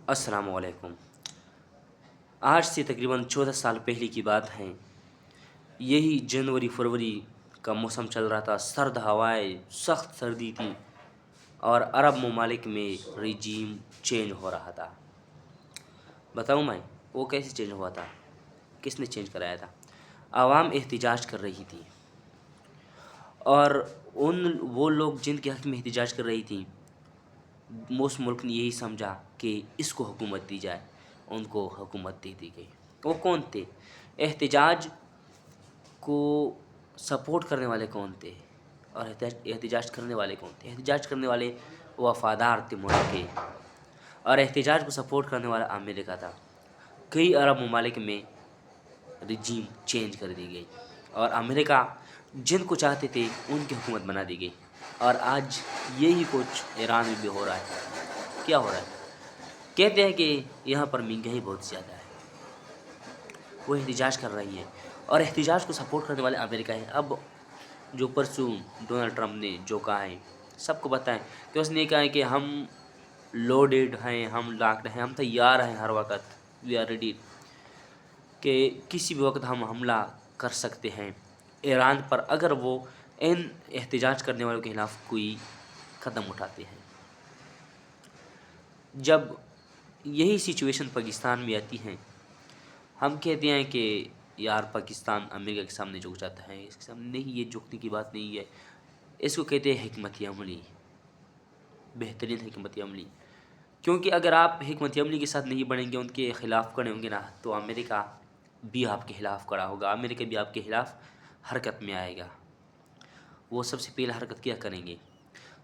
السلام علیکم۔ آج سے تقریباً 14 سال پہلے کی بات ہے۔ یہی جنوری فروری کا موسم چل رہا تھا، سرد ہوائیں، سخت سردی تھی اور عرب ممالک میں رجیم چینج ہو رہا تھا۔ بتاؤں میں وہ کیسے چینج ہوا تھا، کس نے چینج کرایا تھا؟ عوام احتجاج کر رہی تھی اور وہ لوگ جن کے حق میں احتجاج کر رہی تھی، اس ملک نے یہی سمجھا کہ اس کو حکومت دی جائے، ان کو حکومت دے دی گئی۔ وہ کون تھے؟ احتجاج کو سپورٹ کرنے والے کون تھے اور احتجاج کرنے والے کون تھے؟ احتجاج کرنے والے وفادار تھے ملک کے، اور احتجاج کو سپورٹ کرنے والا امریکہ تھا۔ کئی عرب ممالک میں رجیم چینج کر دی گئی اور امریکہ جن کو چاہتے تھے ان کی حکومت بنا دی گئی، اور آج یہی کچھ ایران میں بھی ہو رہا ہے۔ کیا ہو رہا ہے؟ کہتے ہیں کہ یہاں پر مہنگائی بہت زیادہ ہے، وہ احتجاج کر رہی ہیں اور احتجاج کو سپورٹ کرنے والے امریکہ ہے۔ اب جو پرسوں ڈونلڈ ٹرمپ نے جو کہا ہے، سب کو بتائیں کہ اس نے کہا ہے کہ ہم لوڈیڈ ہیں، ہم لاکڈ ہیں، ہم تیار ہیں ہر وقت، وی آر ریڈی، کہ کسی بھی وقت ہم حملہ کر سکتے ہیں ایران پر اگر وہ ان احتجاج کرنے والوں کے خلاف کوئی قدم اٹھاتے ہیں۔ جب یہی سچویشن پاکستان میں آتی ہے، ہم کہتے ہیں کہ یار پاکستان امریکہ کے سامنے جھک جاتا ہے، اس کے سامنے نہیں، یہ جھکنے کی بات نہیں ہے، اس کو کہتے ہیں حکمت عملی، بہترین حکمت عملی۔ کیونکہ اگر آپ حکمت عملی کے ساتھ نہیں بڑھیں گے، ان کے خلاف کھڑے ہوں گے نا، تو امریکہ بھی آپ کے خلاف کھڑا ہوگا، امریکہ بھی آپ کے خلاف حرکت میں آئے گا۔ وہ سب سے پہلا حرکت کیا کریں گے؟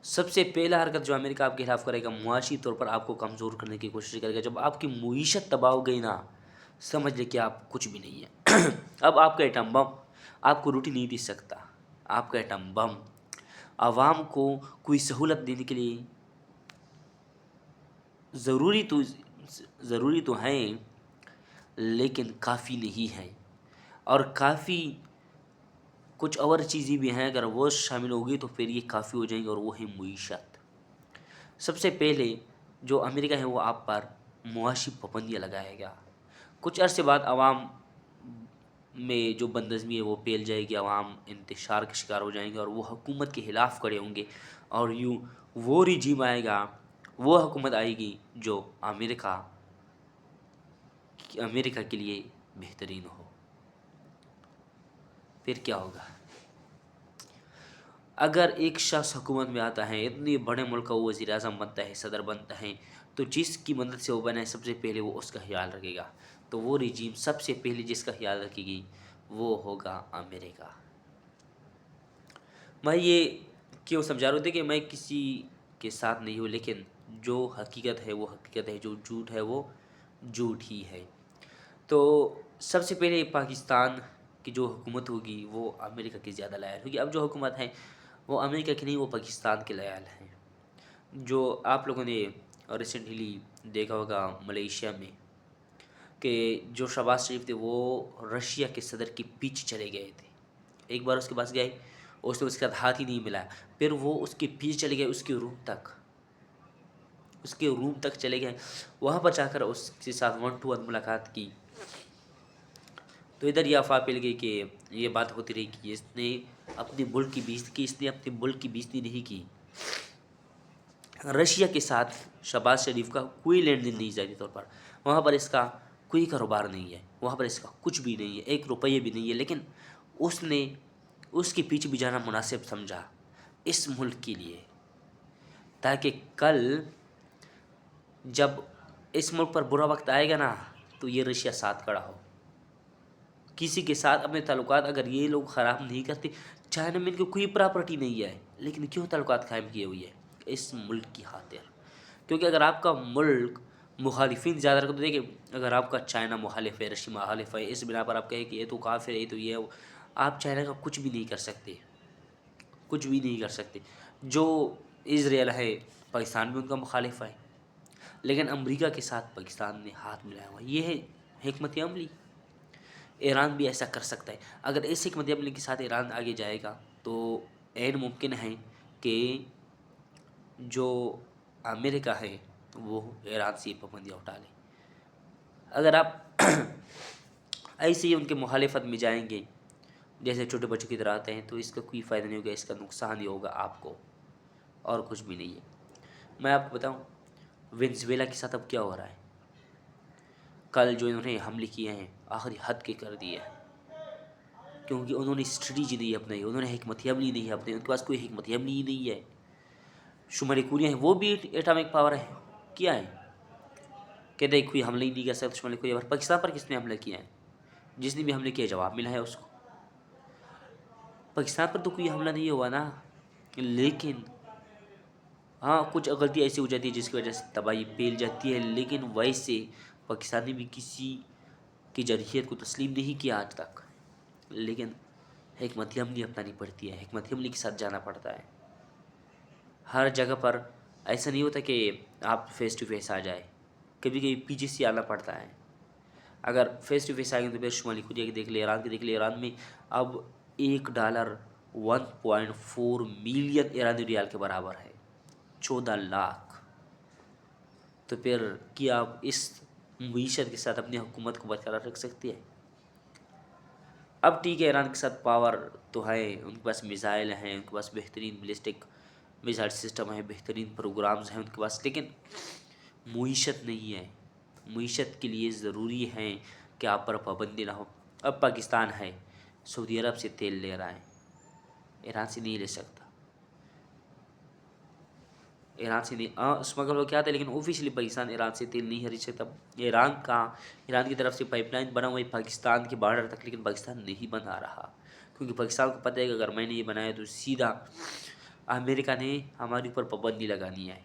سب سے پہلا حرکت جو امریکہ آپ کے خلاف کرے گا، معاشی طور پر آپ کو کمزور کرنے کی کوشش کرے گا۔ جب آپ کی معیشت تباہ ہو گئی نا، سمجھ لے کہ آپ کچھ بھی نہیں ہے۔ اب آپ کا ایٹم بم آپ کو روٹی نہیں دے سکتا، آپ کا ایٹم بم عوام کو کوئی سہولت دینے کے لیے ضروری تو ہیں، لیکن کافی نہیں ہے، اور کافی کچھ اور چیزیں بھی ہیں، اگر وہ شامل ہوگی تو پھر یہ کافی ہو جائیں گے، اور وہ ہے معیشت۔ سب سے پہلے جو امریکہ ہے وہ آپ پر معاشی پابندیاں لگائے گا۔ کچھ عرصے بعد عوام میں جو بدنظمی ہے وہ پھیل جائے گی، عوام انتشار کا شکار ہو جائیں گے اور وہ حکومت کے خلاف کھڑے ہوں گے، اور یوں وہ رجیم آئے گا، وہ حکومت آئے گی جو امریکہ کے لیے بہترین ہو۔ پھر کیا ہوگا؟ اگر ایک شخص حکومت میں آتا ہے، اتنے بڑے ملک کا وہ وزیر اعظم بنتا ہے، صدر بنتا ہے، تو جس کی مدد سے وہ بنے، سب سے پہلے وہ اس کا خیال رکھے گا۔ تو وہ رجیم سب سے پہلے جس کا خیال رکھے گی وہ ہوگا امریکہ۔ میں یہ کیوں سمجھا رہا ہوں کہ میں کسی کے ساتھ نہیں ہوں، لیکن جو حقیقت ہے وہ حقیقت ہے، جو جھوٹ ہے وہ جھوٹ ہی ہے۔ تو سب سے پہلے پاکستان کی جو حکومت ہوگی وہ امریکہ کی زیادہ لائل ہوگی۔ اب جو حکومت ہے وہ امریکہ کی نہیں، وہ پاکستان کے لائل ہیں۔ جو آپ لوگوں نے ریسنٹلی دیکھا ہوگا ملیشیا میں، کہ جو شہباز شریف تھے وہ رشیا کے صدر کے پیچھے چلے گئے تھے۔ ایک بار اس کے پاس گئے، اس نے اس کے ساتھ ہاتھ ہی نہیں ملایا، پھر وہ اس کے پیچھے چلے گئے، اس کے روم تک چلے گئے، وہاں پر جا کر اس کے ساتھ 1 to 1 ملاقات کی۔ تو ادھر یہ افواہ پھیل گئی کہ یہ بات ہوتی رہی کہ اس نے اپنے ملک کی بےزتی کی، اس نے اپنے ملک کی بےزتی نہیں کی۔ رشیا کے ساتھ شہباز شریف کا کوئی لین دین نہیں، ذاتی طور پر وہاں پر اس کا کوئی کاروبار نہیں ہے، وہاں پر اس کا کچھ بھی نہیں ہے، 1 روپیہ بھی نہیں ہے، لیکن اس نے اس کے پیچھے بھی جانا مناسب سمجھا اس ملک کے لیے، تاکہ کل جب اس ملک پر برا وقت آئے گا نا، تو یہ رشیا ساتھ کھڑا ہو۔ کسی کے ساتھ اپنے تعلقات اگر یہ لوگ خراب نہیں کرتے، چائنا میں ان کی کوئی پراپرٹی نہیں ہے، لیکن کیوں تعلقات قائم کیے ہوئی ہے؟ اس ملک کی خاطر۔ کیونکہ اگر آپ کا ملک مخالفین زیادہ رکھتے، دیکھیں اگر آپ کا چائنا مخالف ہے، رشیا مخالف ہے، اس بنا پر آپ کہیں کہ یہ تو کافر ہے، یہ تو یہ ہے، آپ چائنا کا کچھ بھی نہیں کر سکتے، کچھ بھی نہیں کر سکتے۔ جو اسرائیل ہے، پاکستان بھی ان کا مخالف ہے، لیکن امریکہ کے ساتھ پاکستان نے ہاتھ ملایا ہوا ہے۔ یہ ہے حکمت عملی۔ ایران بھی ایسا کر سکتا ہے۔ اگر اس حکمت عملی کے ساتھ ایران آگے جائے گا تو عین ممکن ہے کہ جو امریکہ ہے وہ ایران سے یہ پابندیاں اٹھا لیں۔ اگر آپ ایسے ہی ان کے مخالفت میں جائیں گے جیسے چھوٹے بچوں کی طرح آتے ہیں تو اس کا کوئی فائدہ نہیں ہوگا، اس کا نقصان ہی ہوگا آپ کو، اور کچھ بھی نہیں ہے۔ میں آپ کو بتاؤں وینزویلا کے ساتھ اب کیا ہو رہا ہے۔ کل جو انہوں نے حملے کیے ہیں آخری حد کے کر دیے ہیں، کیونکہ انہوں نے اسٹریٹجی نہیں اپنائی، انہوں نے حکمت عملی نہیں اپنائی، ان کے پاس کوئی حکمت عملی ہی نہیں ہے۔ شمالی کوریا ہے وہ بھی ایٹامک پاور ہے، کیا ہے کہتے ہیں کوئی حملہ ہی نہیں کر سکتا شمالی کوریا پر۔ پاکستان پر کس نے حملہ کیا ہے؟ جس نے بھی حملے کیا جواب ملا ہے اس کو۔ پاکستان پر تو کوئی حملہ نہیں ہوا نا، لیکن ہاں کچھ غلطی ایسی ہو جاتی ہے جس کی وجہ سے تباہی پھیل جاتی ہے، لیکن ویسے پاکستان نے بھی کسی کی جرحیت کو تسلیم نہیں کیا آج تک۔ لیکن حکمت عملی اپنانی پڑتی ہے، حکمت عملی کے ساتھ جانا پڑتا ہے۔ ہر جگہ پر ایسا نہیں ہوتا کہ آپ فیس ٹو فیس آ جائے، کبھی کبھی پیچھے سے آنا پڑتا ہے۔ اگر فیس ٹو فیس آئیں گے تو پھر شمالی کوریا کی دیکھ لے، ایران کی دیکھ لے۔ ایران میں اب $1 1.4 ملین ایرانی ریال کے برابر ہے، 14 لاکھ۔ تو پھر کیا آپ اس معیشت کے ساتھ اپنی حکومت کو برقرار رکھ سکتی ہے؟ اب ٹھیک ہے ایران کے ساتھ پاور تو ہے، ان کے پاس میزائل ہیں، ان کے پاس بہترین بیلسٹک میزائل سسٹم ہے، بہترین پروگرامز ہیں ان کے پاس، لیکن معیشت نہیں ہے۔ معیشت کے لیے ضروری ہے کہ آپ پر پابندی نہ ہو۔ اب پاکستان ہے، سعودی عرب سے تیل لے رہا ہے، ایران سے نہیں لے سکتا۔ ایران سے نہیں اسمگل ہو کیا تھا، لیکن آفیشلی پاکستان ایران سے تیل نہیں خرید سکتا۔ ایران کی طرف سے پائپ لائن بنا ہوا ہے پاکستان کے بارڈر تک، لیکن پاکستان نہیں بنا رہا، کیونکہ پاکستان کو پتہ ہے کہ اگر میں نے یہ بنایا تو سیدھا امریکہ نے ہمارے اوپر پابندی لگانی ہے۔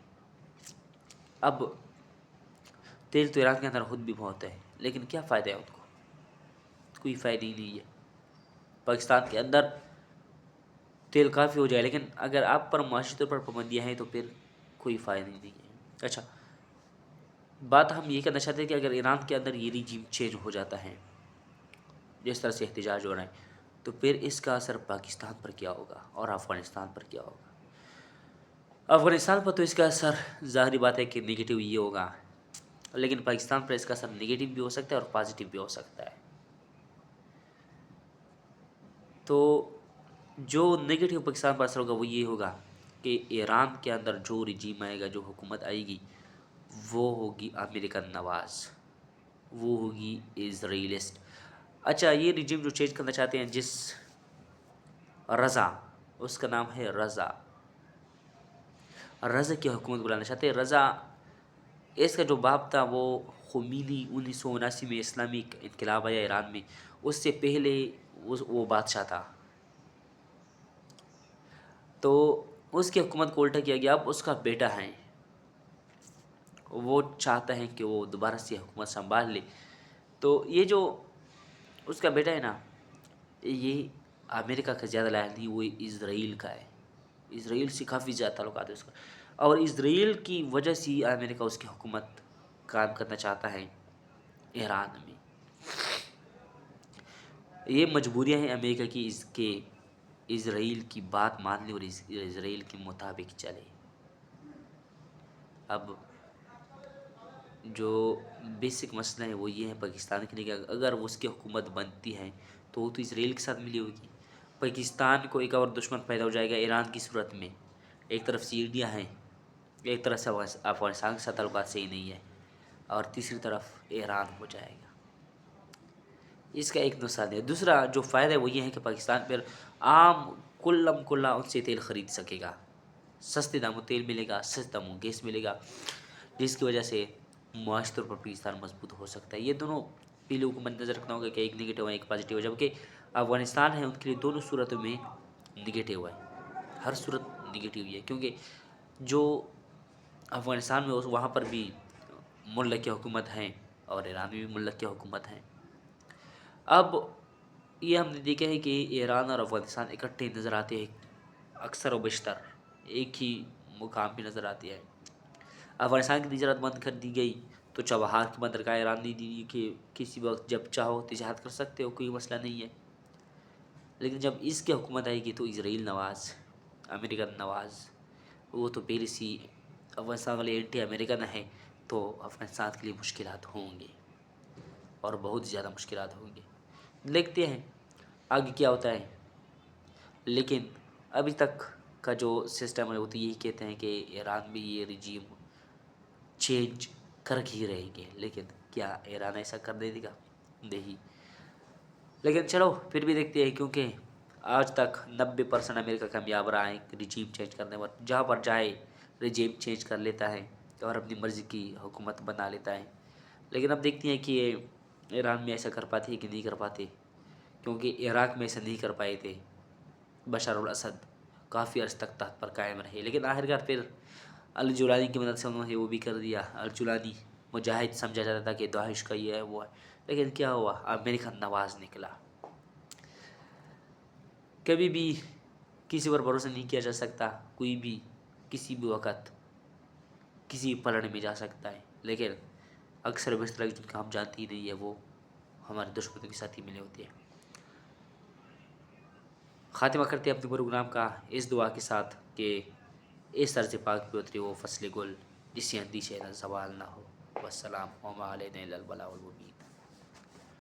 اب تیل تو ایران کے اندر خود بھی بہت ہے، لیکن کیا فائدہ ہے ان کو؟ کوئی فائدہ ہی نہیں ہے۔ پاکستان کے اندر تیل کافی ہو جائے، لیکن اگر آپ پر معاشی طور پر پابندیاں ہیں تو پھر کوئی فائدہ ہی نہیں ہے۔ اچھا، بات ہم یہ کرنا چاہتے ہیں کہ اگر ایران کے اندر یہ ریجیم چینج ہو جاتا ہے، جس طرح سے احتجاج ہو رہا ہے، تو پھر اس کا اثر پاکستان پر کیا ہوگا اور افغانستان پر کیا ہوگا؟ افغانستان پر تو اس کا اثر ظاہری بات ہے کہ نگیٹو یہ ہوگا، لیکن پاکستان پر اس کا اثر نگیٹو بھی ہو سکتا ہے اور پازیٹیو بھی ہو سکتا ہے۔ تو جو نگیٹو پاکستان پر اثر ہوگا وہ یہ ہوگا کہ ایران کے اندر جو رجیم آئے گا، جو حکومت آئے گی، وہ ہوگی امریکن نواز، وہ ہوگی اسرائیلسٹ۔ اچھا، یہ رجیم جو چینج کرنا چاہتے ہیں جس رضا، اس کا نام ہے رضا کی حکومت بلانا چاہتے ہیں۔ رضا اس کا جو باپ تھا وہ خمینی 1979 میں اسلامک انقلاب آیا ایران میں، اس سے پہلے وہ بادشاہ تھا، تو اس کی حکومت کو الٹا کیا گیا۔ اب اس کا بیٹا ہے، وہ چاہتا ہے کہ وہ دوبارہ سے حکومت سنبھال لے۔ تو یہ جو اس کا بیٹا ہے نا، یہ امریکہ کا زیادہ لائق نہیں، وہ اسرائیل کا ہے۔ اسرائیل سے کافی زیادہ تعلقات ہے اس کا، اور اسرائیل کی وجہ سے امریکہ اس کی حکومت قائم کرنا چاہتا ہے ایران میں۔ یہ مجبوریاں ہیں امریکہ کی، اس کے اسرائیل کی بات مان لے اور اسرائیل کے مطابق چلے۔ اب جو بیسک مسئلہ ہے وہ یہ ہے پاکستان کے لیے کہ اگر اس کی حکومت بنتی ہے تو وہ تو اسرائیل کے ساتھ ملی ہوگی۔ پاکستان کو ایک اور دشمن پیدا ہو جائے گا ایران کی صورت میں، ایک طرف سے انڈیا ہے، ایک طرف سے افغانستان کے ساتھ تعلقات صحیح نہیں ہے، اور تیسری طرف ایران ہو جائے گا۔ اس کا ایک نقصان ہے۔ دوسرا جو فائدہ ہے وہ یہ ہے کہ پاکستان پر عام کلم کلا ان سے تیل خرید سکے گا، سستے داموں تیل ملے گا، سستے داموں گیس ملے گا، جس کی وجہ سے معاشی طور پر پاکستان مضبوط ہو سکتا ہے۔ یہ دونوں پہلوؤں کو مد نظر رکھنا ہوگا کہ ایک نگیٹو ہے ایک پازیٹیو ہے، جبکہ افغانستان ہے ان کے لیے دونوں صورتوں میں نگیٹو ہے، ہر صورت نگیٹو ہی ہے، کیونکہ جو افغانستان میں وہاں پر بھی ملک کی حکومت ہے اور ایران میں بھی ملک کی حکومت ہے۔ اب یہ ہم نے دیکھا ہے کہ ایران اور افغانستان اکٹھے نظر آتے ہیں، اکثر و بیشتر ایک ہی مقام پہ نظر آتے ہیں۔ افغانستان کی تجارت بند کر دی گئی تو چابہار کی بندرگاہ ایران نے دی کہ کسی وقت جب چاہو تجارت کر سکتے ہو، کوئی مسئلہ نہیں ہے۔ لیکن جب اس کی حکومت آئے گی تو اسرائیل نواز، امریکن نواز، وہ تو پہلے سے افغانستان والے اینٹی امریکن ہیں تو افغانستان کے لیے مشکلات ہوں گے اور بہت زیادہ مشکلات ہوں گے. دیکھتے ہیں آگے کیا ہوتا ہے. لیکن ابھی تک کا جو سسٹم ہے وہ تو یہی کہتے ہیں کہ ایران بھی یہ رجیم چینج کر ہی رہیں گے. لیکن کیا ایران ایسا کر دے گا؟ نہیں. لیکن چلو پھر بھی دیکھتے ہیں، کیونکہ آج تک 90% امریکہ کامیاب رہا ہے رجیم چینج کرنے پر. جہاں پر جائے رجیم چینج کر لیتا ہے اور اپنی مرضی کی حکومت بنا لیتا ہے. لیکن اب دیکھتے ہیں کہ ایران میں ایسا کر پاتے ہیں کہ نہیں کر پاتے، کیونکہ عراق میں ایسا نہیں کر پائے تھے. بشار الاسد کافی عرص تک تحت پر قائم رہے، لیکن آخرکار پھر الجولانی کی مدد سے انہوں نے وہ بھی کر دیا. الجولانی مجاہد سمجھا جاتا تھا کہ داعش کا یہ ہے وہ ہے، لیکن کیا ہوا؟ امریکہ نواز نکلا. کبھی بھی کسی پر بھروسہ نہیں کیا جا سکتا. کوئی بھی کسی بھی وقت کسی پلڑ میں جا سکتا ہے. لیکن اکثر بیشتر جن کا ہم جانتے ہی نہیں ہے وہ ہمارے دشمنوں کے ساتھ ہی ملے ہوتے ہیں. خاتمہ کرتے ہیں اپنے پروگرام کا اس دعا کے ساتھ کہ اس طرز پاک پہ اتری وہ فصل گل جس سے اندیشہ نہ زوال نہ ہو. والسلام وما علینا الا البلاغ المبین.